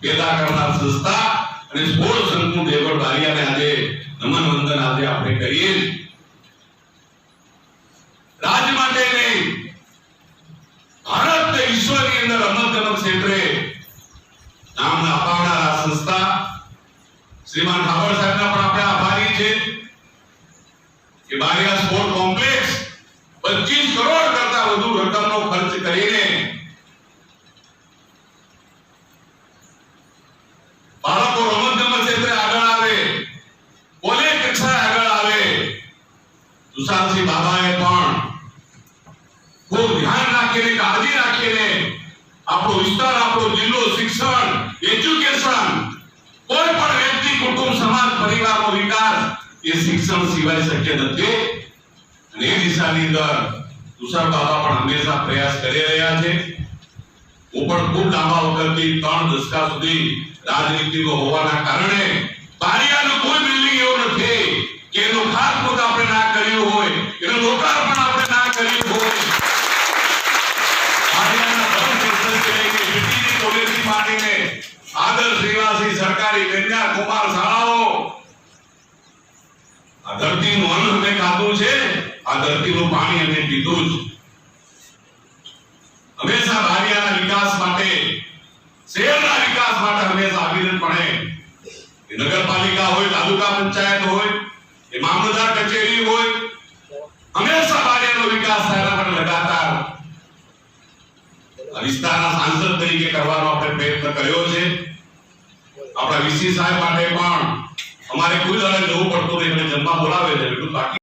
પેદા કરનાર સંસ્થા અને સ્પોર્ટ્સ સંકુલ દેવગઢ બારિયાને આજે નમન વંદન આજે આપણે કરીએ. રાજ્ય માટે નહીં, ભારત વિશ્વની અંદર રમતગમત ક્ષેત્રે નામના અપાવનાર આ સંસ્થા શ્રીમાન ઠાકોર સાહેબના પણ આપણે આભારી છે કે બારિયા સ્પોર્ટ કોમ્પ્લેક્સ 25 કરોડ કરતા વધુ રકમનો ખર્ચ કરીને બાળકો રમતગમત ક્ષેત્રે આગળ આવે, કોલેજ કક્ષાએ આગળ આવે. તુષારસિંહ બાબાએ પણ ખૂબ ધ્યાન રાખીને, કાળજી રાખીને આપણો વિસ્તાર, આપણો જિલ્લો શિક્ષણ, એજ્યુકેશન, કોઈ પણ વ્યક્તિ, કુટુંબ, સમાજ, પરિવારનો વિકાસ એ શિક્ષણ સિવાય શક્ય નથી. અને એ દિશાની અંદર તુષાર બાબા પણ હંમેશા પ્રયાસ કરી રહ્યા છે. હું પણ ખૂબ લાંબા વખતથી 3 દશકા સુધી રાજનીતિમાં હોવાના કારણે બારિયાનું કોઈ બિલ્ડિંગ એવું નથી કે એનું ખાતમુહૂર્ત આપણે ના કર્યું હોય, એનું લોકાર્પણ આપણે ના કર્યું હોય. બારિયાના ધર્મ ક્ષેત્રથી લઈને બીટીની કોલેજથી માંડીને આદર્શ નિવાસી સરકારી કન્યા કુમાર શાળાઓ, આ ધરતીનું અન્ન અમે ખાધું છે, આ ધરતીનું પાણી અમે પીધું છે. હંમેશા બારિયાના વિકાસ માટે, શહેરના વિકાસ માટે હંમેશા અવિરતપણે નગરપાલિકા હોય, તાલુકા પંચાયત હોય, એ મામલતદાર કચેરી હોય, હંમેશા બારિયાનો વિકાસ થાય માટે લગાતાર વિસ્તારના સાંસદ તરીકે કરવાનો આપણે પ્રયત્ન કર્યો છે. આપણા વીસી સાહેબ માટે પણ અમારે કોઈ દાડે જવું પડતું નહીં, એટલે જમવા બોલાવે છે એટલું બાકી